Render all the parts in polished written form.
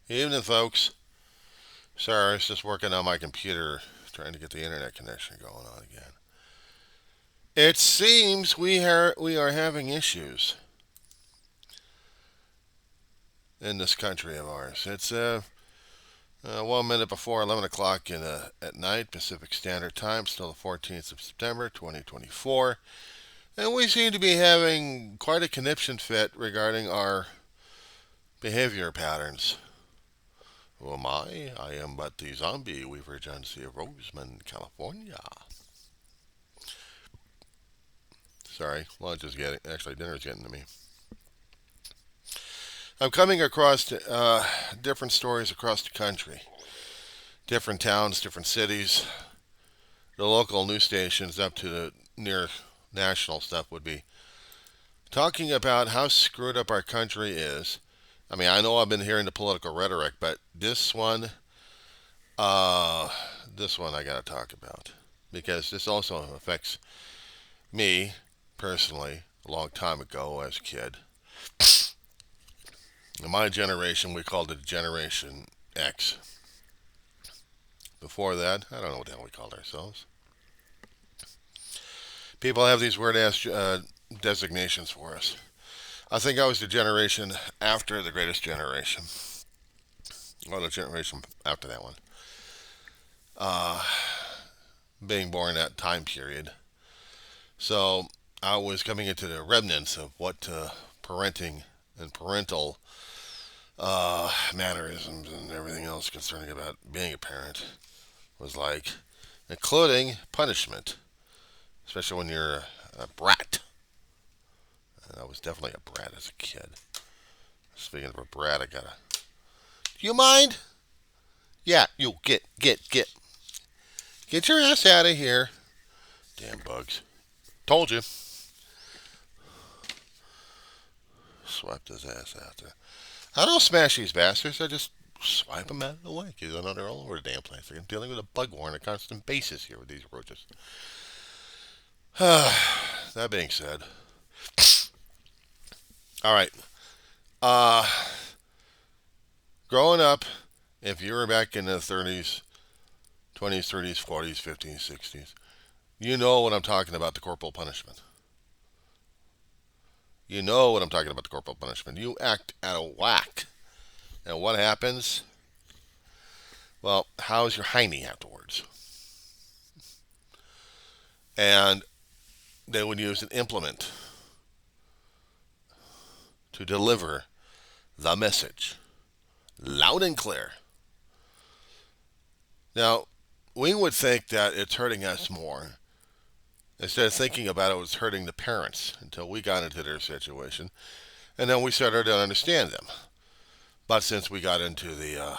Evening, folks. Sorry, I was just working on my computer trying to get the internet connection going on again. It seems we are having issues in this country of ours. It's 1 minute before 11 o'clock at night, Pacific Standard Time, still the 14th of September, 2024. And we seem to be having quite a conniption fit regarding our behavior patterns. Who am I? I am but the zombie weaver Johnsy of Roseman, California. Sorry, lunch is dinner's getting to me. I'm coming across different stories across the country, different towns, different cities. The local news stations up to the near national stuff would be talking about how screwed up our country is. I mean, I know I've been hearing the political rhetoric, but uh, this one I got to talk about because this also affects me personally. A long time ago, as a kid, in my generation, we called it Generation X. Before that, I don't know what the hell we called ourselves. People have these weird ass designations for us. I think I was the generation after the greatest generation, or the generation after that one. Uh, Being born that time period. So I was coming into the remnants of what parenting and parental mannerisms and everything else concerning about being a parent was like, including punishment, especially when you're a brat. And I was definitely a brat as a kid. Speaking of a brat, I gotta. Do you mind? Yeah, you get your ass out of here. Damn bugs. Told you. Swept his ass out there. I don't smash these bastards. I just swipe them out of the way because I know they're all over the damn place. I'm dealing with a bug war on a constant basis here with these roaches. That being said, all right. Uh, Growing up, if you were back in the 30s, 20s, 30s, 40s, 50s, 60s, you know what I'm talking about the corporal punishment. You know what I'm talking about the corporal punishment. You act out of whack. And what happens? Well, how's your hiney afterwards? And they would use an implement to deliver the message loud and clear. Now, we would think that it's hurting us more. Instead of thinking about it was hurting the parents until we got into their situation. And then we started to understand them. But since we got into the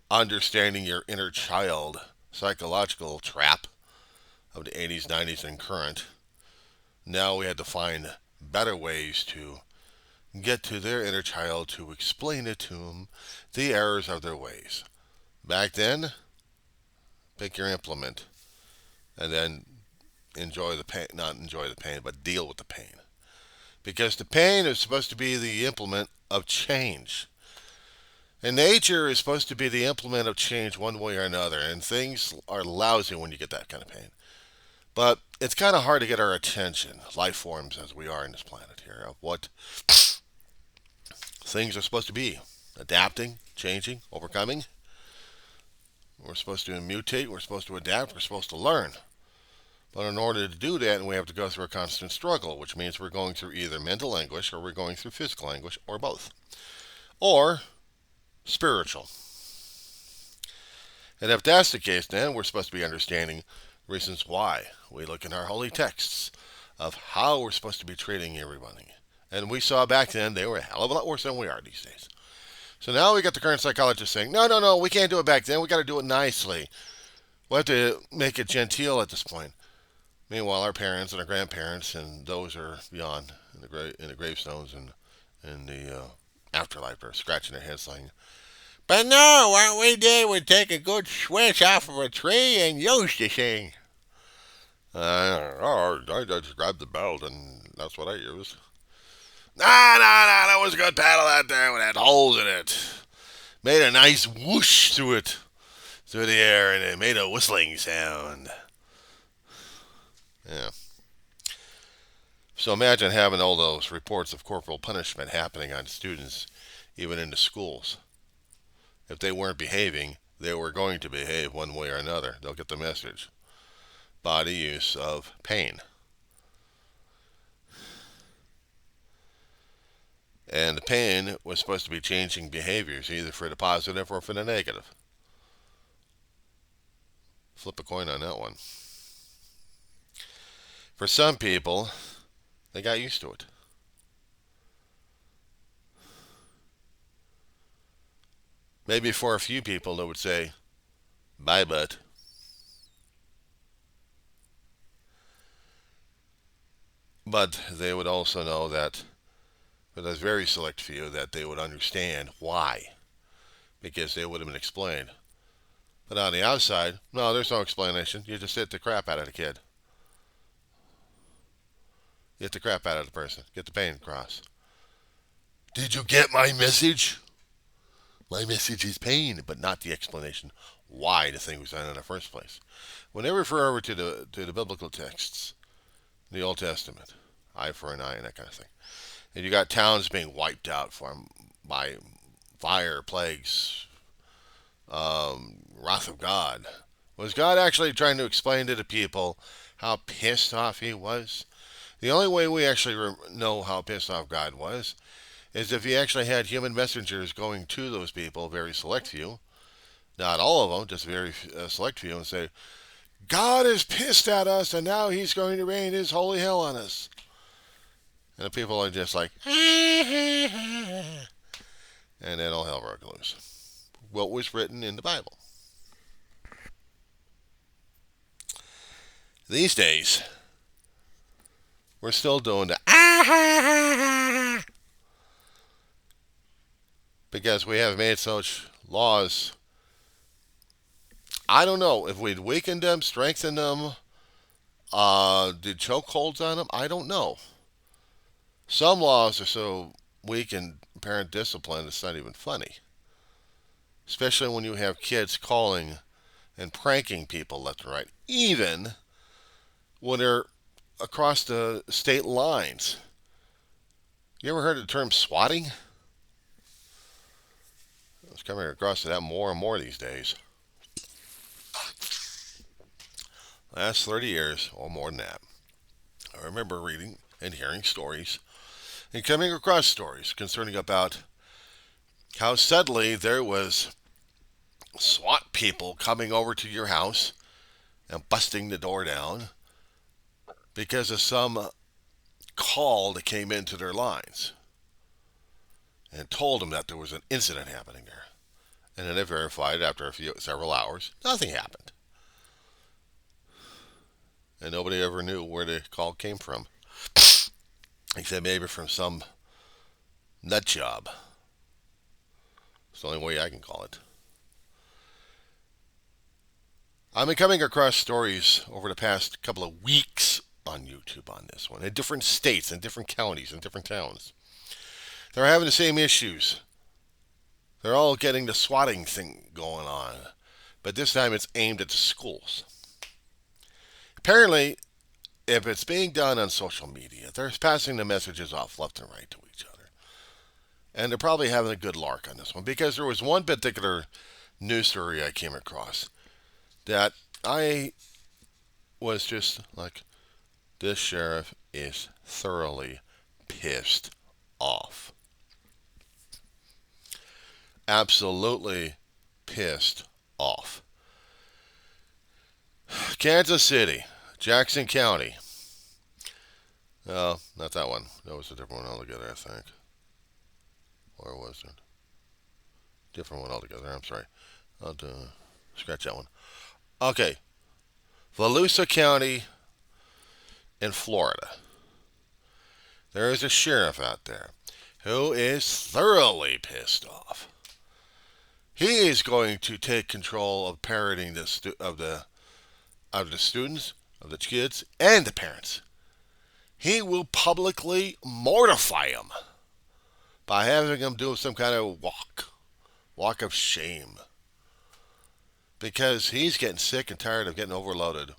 understanding your inner child psychological trap of the 80s, 90s, and current, now we had to find better ways to get to their inner child to explain it to them, the errors of their ways. Back then, pick your implement and then enjoy the pain, not enjoy the pain, but deal with the pain. Because the pain is supposed to be the implement of change. And nature is supposed to be the implement of change one way or another. And things are lousy when you get that kind of pain. But it's kind of hard to get our attention, life forms as we are in this planet here, of what things are supposed to be. Adapting, changing, overcoming. We're supposed to mutate, we're supposed to adapt, we're supposed to learn. But in order to do that, we have to go through a constant struggle, which means we're going through either mental anguish or we're going through physical anguish or both. Or spiritual. And if that's the case, then we're supposed to be understanding reasons why we look in our holy texts of how we're supposed to be treating everybody. And we saw back then they were a hell of a lot worse than we are these days. So now we got the current psychologists saying, no, no, no, we can't do it back then. We got to do it nicely. We have to make it genteel at this point. Meanwhile, our parents and our grandparents and those are beyond in the gravestones and in the afterlife are scratching their heads saying, but no, what we did was take a good switch off of a tree and use the thing. I just grabbed the belt and that's what I used. Nah, that was a good paddle out there with had holes in it. made a nice whoosh through the air, and it made a whistling sound. Yeah. So imagine having all those reports of corporal punishment happening on students, even in the schools. If they weren't behaving, they were going to behave one way or another. They'll get the message. Body use of pain. And the pain was supposed to be changing behaviors, either for the positive or for the negative. Flip a coin on that one. For some people, they got used to it. Maybe for a few people, they would say, bye, butt. But they would also know that for those very select few, that they would understand why, because they would have been explained. But on the outside, no, there's no explanation. You just hit the crap out of the kid. You hit the crap out of the person. Get the pain across. Did you get my message? My message is pain, but not the explanation why the thing was done in the first place. When they refer over to the biblical texts, the Old Testament, eye for an eye and that kind of thing, and you got towns being wiped out by fire, plagues, wrath of God. Was God actually trying to explain to the people how pissed off he was? The only way we actually know how pissed off God was is if he actually had human messengers going to those people, very select few, not all of them, just very select few, and say, God is pissed at us and now he's going to rain his holy hell on us. And the people are just like, and then all hell broke loose. What was written in the Bible. These days, we're still doing the because we have made such laws. I don't know if we'd weakened them, strengthened them, did chokeholds on them. I don't know. Some laws are so weak in parent discipline, it's not even funny. Especially when you have kids calling and pranking people left and right, even when they're across the state lines. You ever heard of the term swatting? It's coming across to that more and more these days. Last 30 years, or more than that, I remember reading and hearing stories and coming across stories concerning about how suddenly there was SWAT people coming over to your house and busting the door down because of some call that came into their lines and told them that there was an incident happening there. And then they verified after several hours, nothing happened. And nobody ever knew where the call came from. Except maybe from some nut job. It's the only way I can call it. I've been coming across stories over the past couple of weeks on YouTube on this one, in different states, in different counties, in different towns. They're having the same issues. They're all getting the swatting thing going on. But this time it's aimed at the schools. Apparently, if it's being done on social media, they're passing the messages off left and right to each other. And they're probably having a good lark on this one. Because there was one particular news story I came across that I was just like, this sheriff is thoroughly pissed off. Absolutely pissed off. Kansas City, Jackson County. No, not that one. That was a different one altogether, I think. Or was it? Different one altogether, I'm sorry. I'll scratch that one. Okay. Volusia County in Florida. There is a sheriff out there who is thoroughly pissed off. He is going to take control of parenting of the students, of the kids, and the parents. He will publicly mortify them by having them do some kind of walk of shame, because he's getting sick and tired of getting overloaded.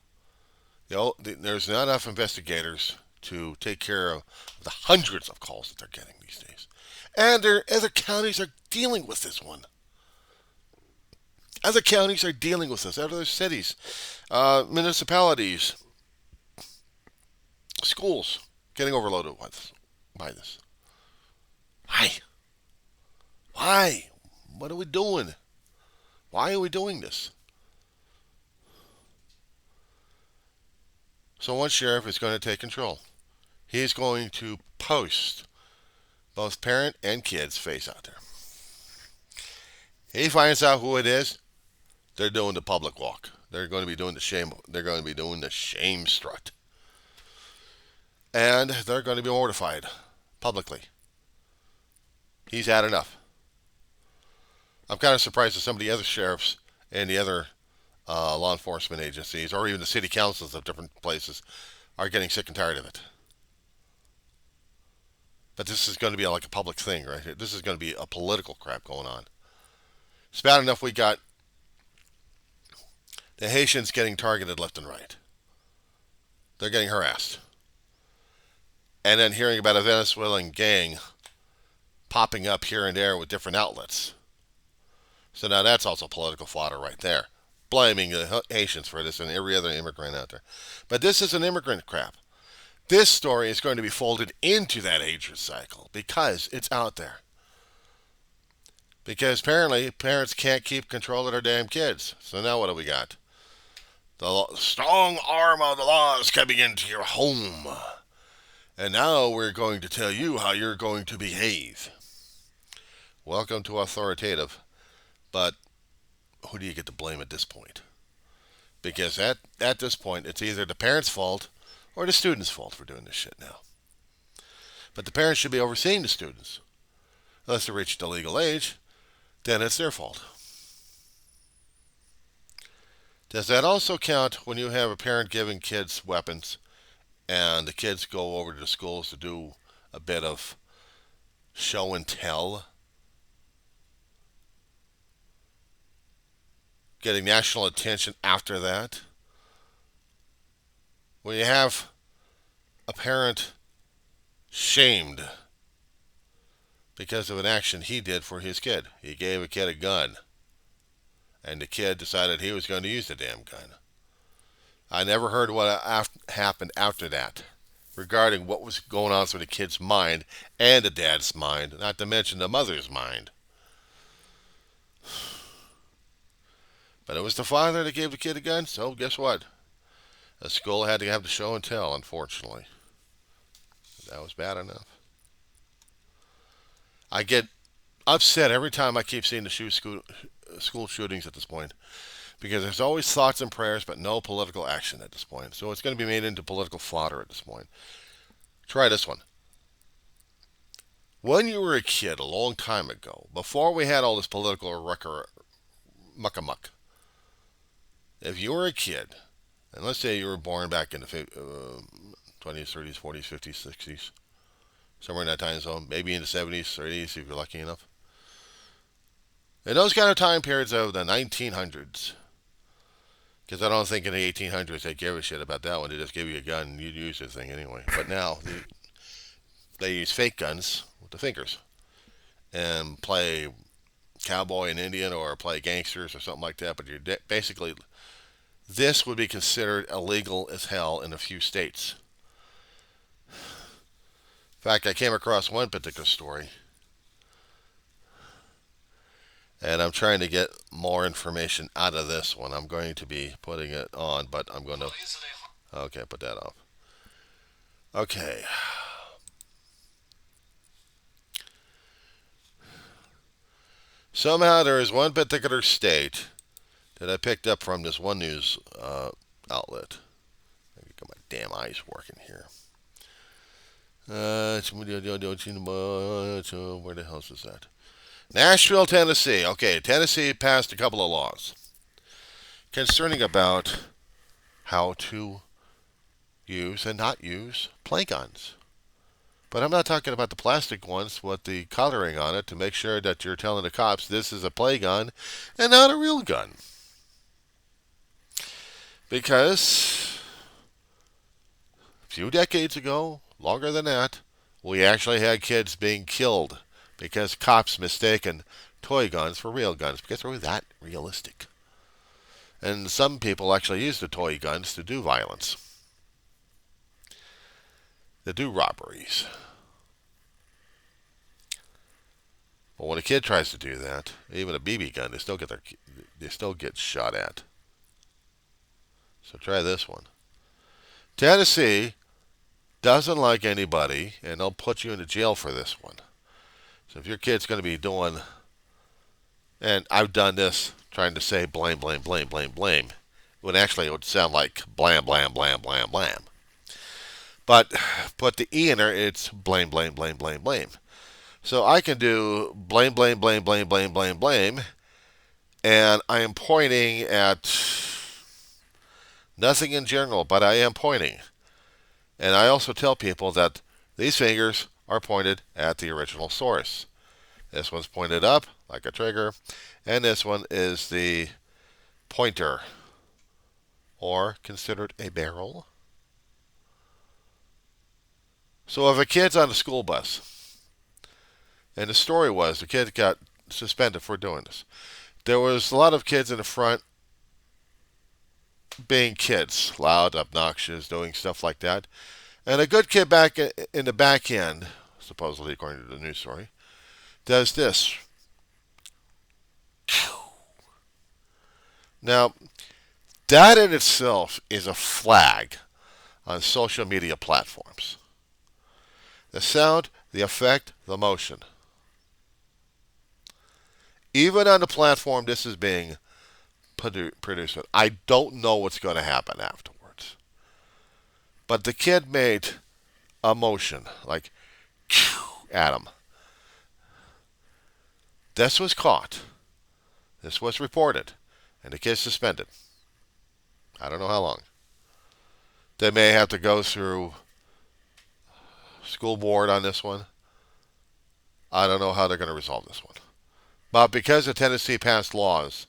There's not enough investigators to take care of the hundreds of calls that they're getting these days. And other counties are dealing with this one. Other counties are dealing with this. Other cities, municipalities, schools getting overloaded by this. Why? Why? What are we doing? Why are we doing this? So one sheriff is going to take control. He's going to post both parent and kid's face out there. He finds out who it is. They're doing the public walk. They're going to be doing the shame. They're going to be doing the shame strut, and they're going to be mortified publicly. He's had enough. I'm kind of surprised that some of the other sheriffs and the other law enforcement agencies, or even the city councils of different places, are getting sick and tired of it. But this is going to be like a public thing, right here. This is going to be a political crap going on. It's bad enough we got the Haitians getting targeted left and right. They're getting harassed. And then hearing about a Venezuelan gang popping up here and there with different outlets. So now that's also political fodder right there. Blaming the Haitians for this and every other immigrant out there. But this is an immigrant crap. This story is going to be folded into that hatred cycle because it's out there. Because apparently parents can't keep control of their damn kids. So now what do we got? The strong arm of the law is coming into your home. And now we're going to tell you how you're going to behave. Welcome to authoritative. But who do you get to blame at this point? Because at this point, it's either the parents' fault or the students' fault for doing this shit now. But the parents should be overseeing the students. Unless they reach the legal age, then it's their fault. Does that also count when you have a parent giving kids weapons and the kids go over to the schools to do a bit of show and tell? Getting national attention after that? When you have a parent shamed because of an action he did for his kid. He gave a kid a gun. And the kid decided he was going to use the damn gun. I never heard what happened after that regarding what was going on through the kid's mind and the dad's mind, not to mention the mother's mind. But it was the father that gave the kid a gun, so guess what? The school had to have the show and tell, unfortunately. That was bad enough. I get upset every time I keep seeing the school shootings at this point, because there's always thoughts and prayers but no political action at this point. So it's going to be made into political fodder at this point. Try this one. When you were a kid a long time ago, before we had all this political muckamuck, if you were a kid, and let's say you were born back in the 20s, 30s, 40s, 50s, 60s, somewhere in that time zone, maybe in the 70s, 30s if you're lucky enough. In those kind of time periods of the 1900s, because I don't think in the 1800s they gave a shit about that one. They just give you a gun and you'd use the thing anyway. But now they use fake guns with the fingers and play cowboy and Indian or play gangsters or something like that. But you're basically, this would be considered illegal as hell in a few states. In fact, I came across one particular story. And I'm trying to get more information out of this one. I'm going to be putting it on, but I'm going to... Okay, put that off. Okay. Somehow there is one particular state that I picked up from this one news outlet. I get my damn eyes working here. Where the hell is that? Nashville, Tennessee. Okay, Tennessee passed a couple of laws concerning about how to use and not use play guns. But I'm not talking about the plastic ones with the coloring on it to make sure that you're telling the cops this is a play gun and not a real gun. Because a few decades ago, longer than that, we actually had kids being killed because cops mistaken toy guns for real guns because they were that realistic. And some people actually use the toy guns to do violence, to do robberies. But when a kid tries to do that, even a BB gun, they still get shot at. So try this one. Tennessee doesn't like anybody, and they'll put you into jail for this one. So if your kid's going to be doing, and I've done this, trying to say blame, blame, blame, blame, blame, when actually it would sound like blam, blam, blam, blam, blam. But put the E in there, it's blame, blame, blame, blame, blame. So I can do blame, blame, blame, blame, blame, blame, blame, and I am pointing at nothing in general, but I am pointing. And I also tell people that these fingers are pointed at the original source. This one's pointed up like a trigger, and this one is the pointer, or considered a barrel. So if a kid's on a school bus, and the story was the kid got suspended for doing this, there was a lot of kids in the front being kids, loud, obnoxious, doing stuff like that. And a good kid back in the back end, supposedly according to the news story, does this. Now, that in itself is a flag on social media platforms. The sound, the effect, the motion. Even on the platform this is being produced with, I don't know what's going to happen afterwards. But the kid made a motion, like at him. This was caught. This was reported. And the kid's suspended. I don't know how long. They may have to go through school board on this one. I don't know how they're going to resolve this one. But because of Tennessee passed laws,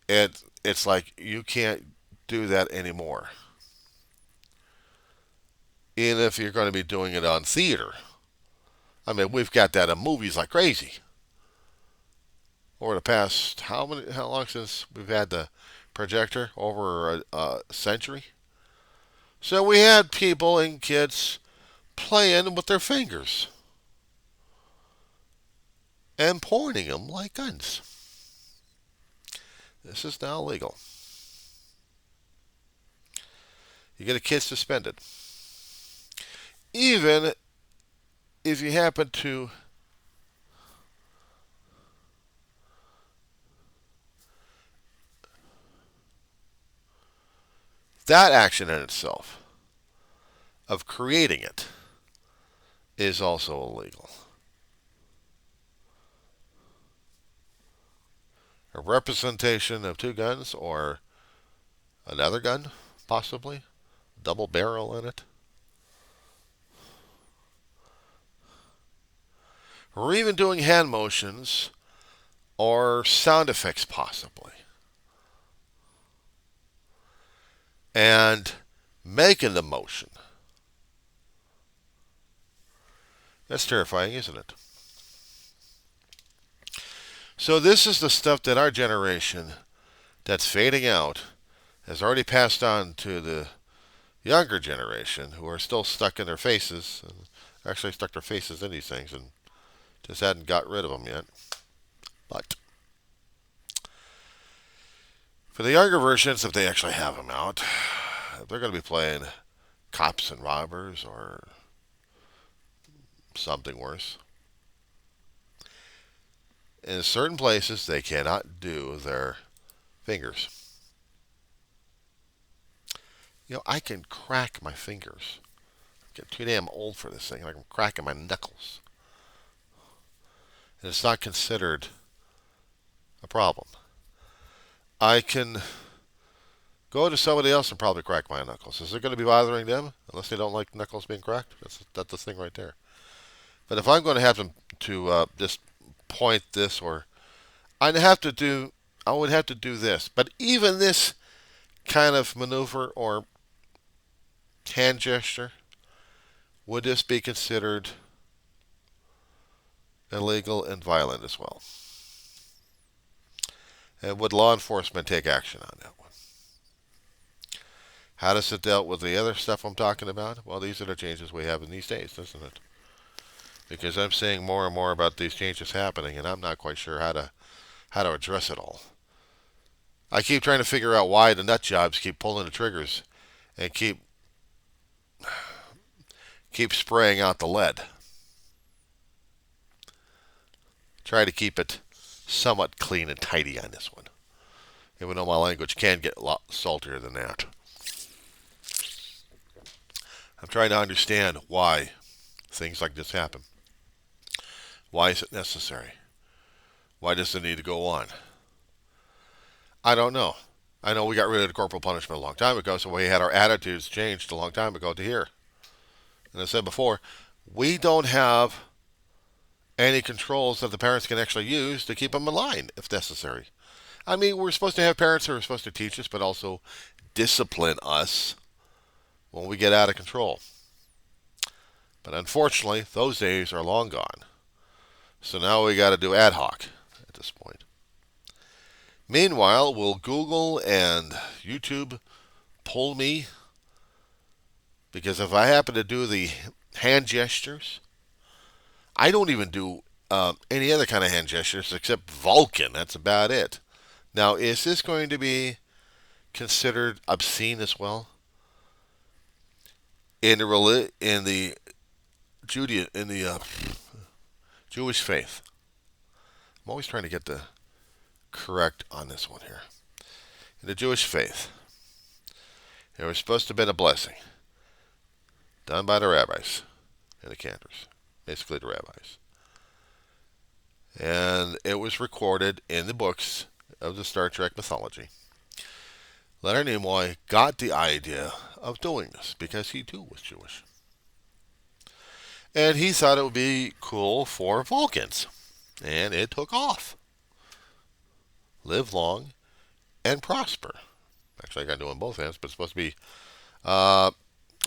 it's like you can't do that anymore. Even if you're going to be doing it on theater. I mean, we've got that in movies like crazy. Over the past, how long since we've had the projector? Over a century? So we had people and kids playing with their fingers and pointing them like guns. This is now illegal. You get a kid suspended. Even if you happen to that action in itself of creating it is also illegal. A representation of two guns or another gun, possibly, double barrel in it. Or even doing hand motions or sound effects, possibly. And making the motion. That's terrifying, isn't it? So this is the stuff that our generation that's fading out has already passed on to the younger generation who are still stuck in their faces, and actually stuck their faces in these things and just hadn't got rid of them yet. But for the younger versions, if they actually have them out, they're going to be playing cops and robbers or something worse. In certain places, they cannot do their fingers. You know, I can crack my fingers. I get too damn old for this thing. I'm cracking my knuckles. And it's not considered a problem. I can go to somebody else and probably crack my knuckles. Is it going to be bothering them? unless they don't like knuckles being cracked. That's the thing right there. But if I'm going to have them to just point this, or I would have to do this. But even this kind of maneuver or hand gesture, would this be considered illegal and violent as well? And would law enforcement take action on that one? How does it deal with the other stuff I'm talking about? Well, these are the changes we have in these days, isn't it? Because I'm seeing more and more about these changes happening, and I'm not quite sure how to address it all. I keep trying to figure out why the nut jobs keep pulling the triggers and keep spraying out the lead. Try to keep it somewhat clean and tidy on this one, even though my language can get a lot saltier than that. I'm trying to understand why things like this happen. Why is it necessary? Why does it need to go on? I don't know. I know we got rid of the corporal punishment a long time ago, so we had our attitudes changed a long time ago to here. And I said before, we don't have any controls that the parents can actually use to keep them in line if necessary. I mean, we're supposed to have parents who are supposed to teach us, but also discipline us when we get out of control. But unfortunately, those days are long gone. So now we got to do ad hoc at this point. Meanwhile, will Google and YouTube pull me? Because if I happen to do the hand gestures, I don't even do any other kind of hand gestures except Vulcan. That's about it. Now, is this going to be considered obscene as well? In the Jewish faith, I'm always trying to get the correct on this one here. In the Jewish faith, it was supposed to have been a blessing done by the rabbis and the cantors, basically the rabbis. And it was recorded in the books of the Star Trek mythology. Leonard Nimoy got the idea of doing this because he too was Jewish. And he thought it would be cool for Vulcans. And it took off. Live long and prosper. Actually, I got to do it in both hands, but it's supposed to be, I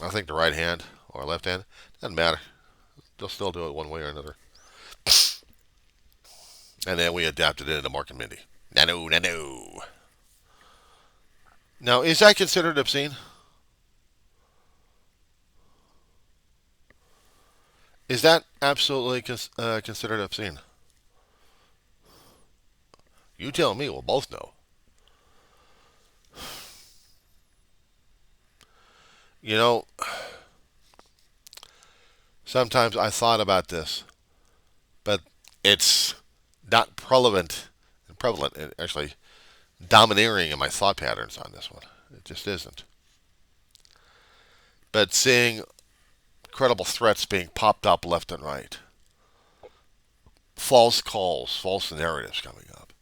think, the right hand or left hand. Doesn't matter. They'll still do it one way or another. And then we adapted it into Mark and Mindy. Nano, nano. Now, is that considered obscene? Is that absolutely considered obscene? You tell me, we'll both know. You know, sometimes I thought about this, but it's not prevalent and actually domineering in my thought patterns on this one. It just isn't. But seeing credible threats being popped up left and right, false calls, false narratives coming up,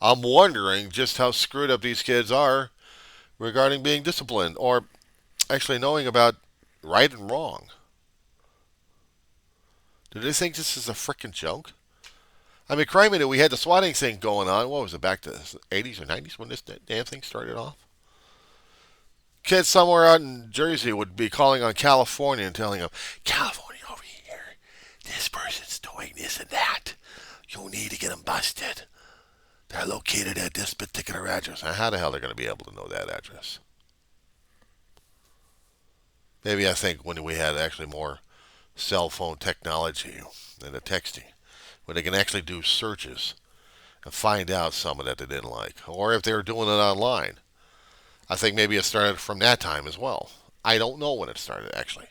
I'm wondering just how screwed up these kids are regarding being disciplined or actually knowing about right and wrong. Do they think this is a frickin' joke? I mean, crime we had the swatting thing going on. What was it, back to the 80s or 90s when this damn thing started off? Kids somewhere out in Jersey would be calling on California and telling them, California over here, this person's doing this and that. You need to get them busted. They're located at this particular address. Now, how the hell are they going to be able to know that address? Maybe I think when we had actually more cell phone technology and the texting, when they can actually do searches and find out someone that they didn't like. Or if they were doing it online. I think maybe it started from that time as well. I don't know when it started, actually.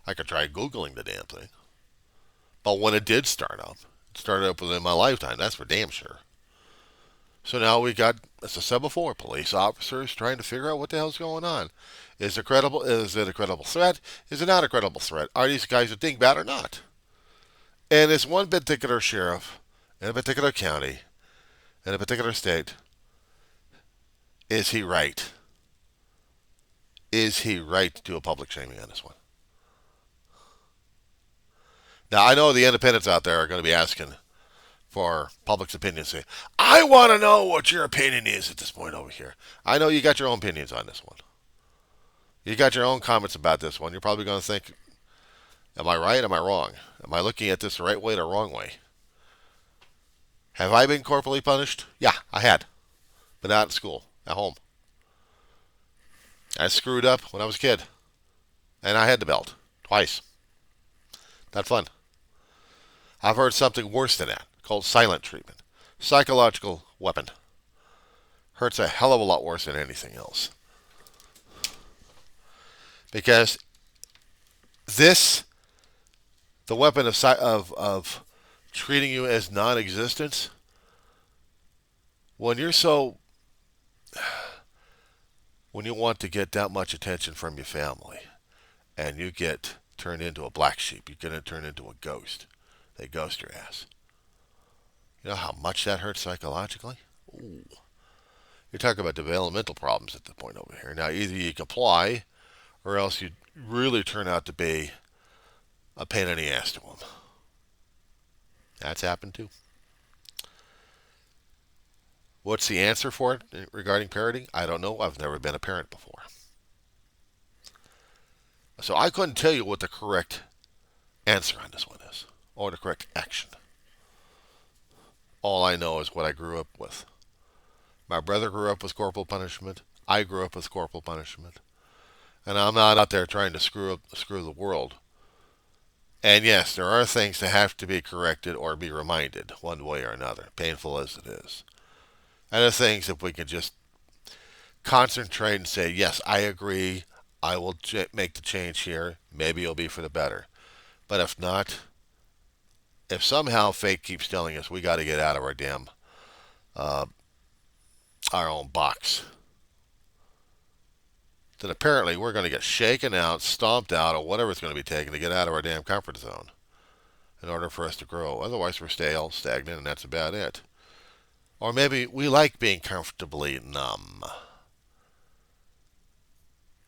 I could try Googling the damn thing. But when it did start up, it started up within my lifetime. That's for damn sure. So now we got, as I said before, police officers trying to figure out what the hell's going on. Is it a credible threat? Is it not a credible threat? Are these guys a dingbat or not? And is one particular sheriff in a particular county, in a particular state, is he right? Is he right to do a public shaming on this one? Now, I know the independents out there are going to be asking for public's opinion. Say, I want to know what your opinion is at this point over here. I know you got your own opinions on this one. You got your own comments about this one. You're probably going to think, am I right? Am I wrong? Am I looking at this the right way or the wrong way? Have I been corporally punished? Yeah, I had. But not at school, at home. I screwed up when I was a kid. And I had the belt. Twice. Not fun. I've heard something worse than that, called silent treatment. Psychological weapon. Hurts a hell of a lot worse than anything else. Because this, the weapon of treating you as non-existence, when you want to get that much attention from your family, and you get turned into a black sheep, you're going to turn into a ghost. They ghost your ass. You know how much that hurts psychologically? Ooh. You're talking about developmental problems at the point over here. Now, either you comply, or else you really turn out to be a pain in the ass to them. That's happened too. What's the answer for it regarding parenting? I don't know. I've never been a parent before. So I couldn't tell you what the correct answer on this one is, or the correct action. All I know is what I grew up with. My brother grew up with corporal punishment. I grew up with corporal punishment. And I'm not out there trying to screw the world. And yes, there are things that have to be corrected or be reminded one way or another, painful as it is. And the things, if we could just concentrate and say, yes, I agree, I will make the change here, maybe it'll be for the better. But if not, if somehow fate keeps telling us we got to get out of our damn, our own box, then apparently we're going to get shaken out, stomped out, or whatever it's going to be taken to get out of our damn comfort zone in order for us to grow. Otherwise, we're stale, stagnant, and that's about it. Or maybe we like being comfortably numb,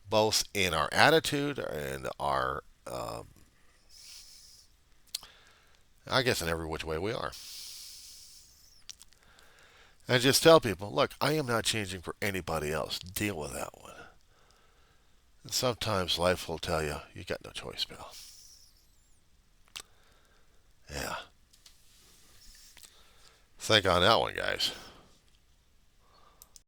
both in our attitude and our, I guess, in every which way we are. And just tell people, look, I am not changing for anybody else. Deal with that one. And sometimes life will tell you, you got no choice, pal. Yeah. Think on that one, guys.